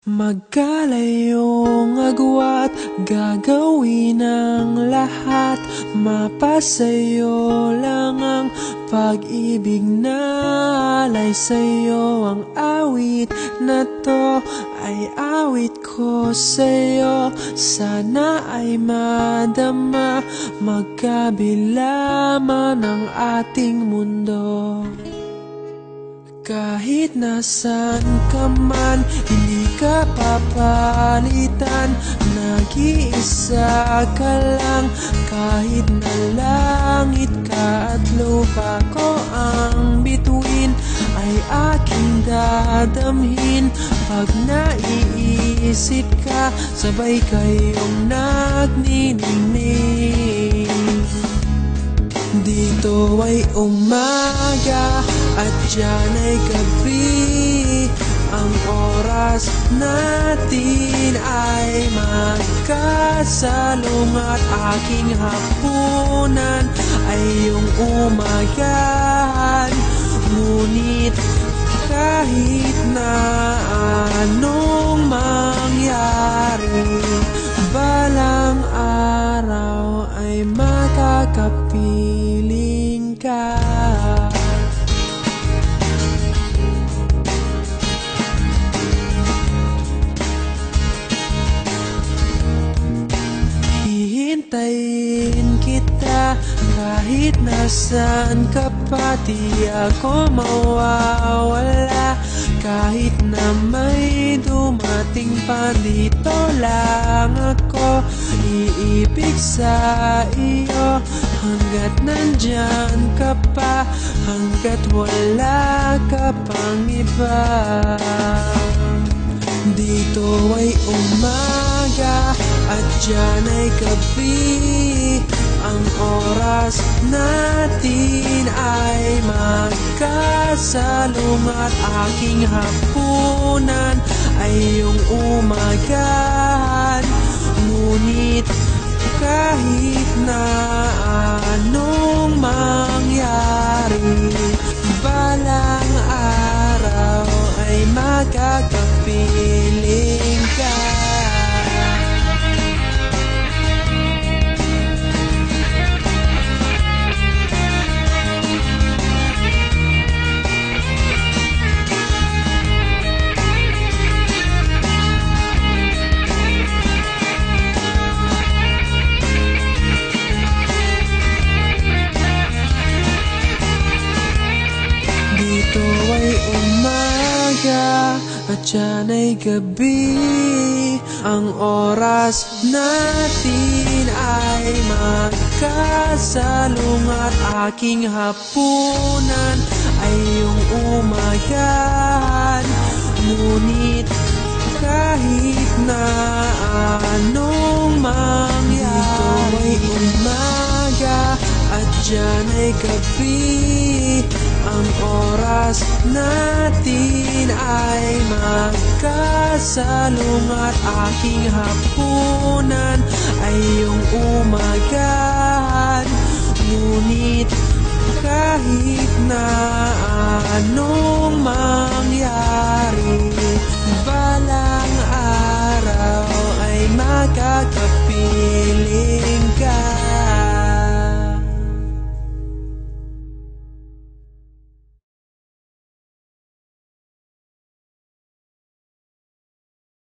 Magkalayong agwat, gagawin ang lahat. Mapasayo lang ang pag-ibig na alay sa'yo. Ang awit na to ay awit ko sa'yo. Sana ay madama, magkabila man ang ating mundo. Kahit nasan ka man, hindi ka papalitan. Nag-iisa ka lang, kahit na langit ka at lupa ko ang bituin, ay aking dadamhin. Pag naiisip ka, sabay kayong nagniningning. Dito ay umaga at diyan ay gabi. Ang oras natin ay magkasalungat. Aking hapunan ay iyong umagahan. Ngunit kahit na anong mangyari, balang araw ay makakapiling ka. Hihintayin kita kahit nasaan ka pa. Di ako mawawala kahit na may dumating pa. Dito lang ako iibig sa iyo hanggat nandyan ka pa, hanggat wala ka pang iba. Dito ay umaga at diyan ay gabi. Ang oras natin ay magkasalungat. Aking hapunan ay iyong umagahan. Ngunit kahit na anong mangyari, balang araw ay magkakapiling ka. Dito ay umaga at diyan ay gabi. Ang oras natin ay magkasalungat. Aking hapunan ay iyong umagahan. Ngunit kahit na anong mangyari, dito ay umaga at diyan ay gabi. Ang oras natin ay magkasalungat. Aking hapunan ay iyong umagahan. Ngunit kahit na ano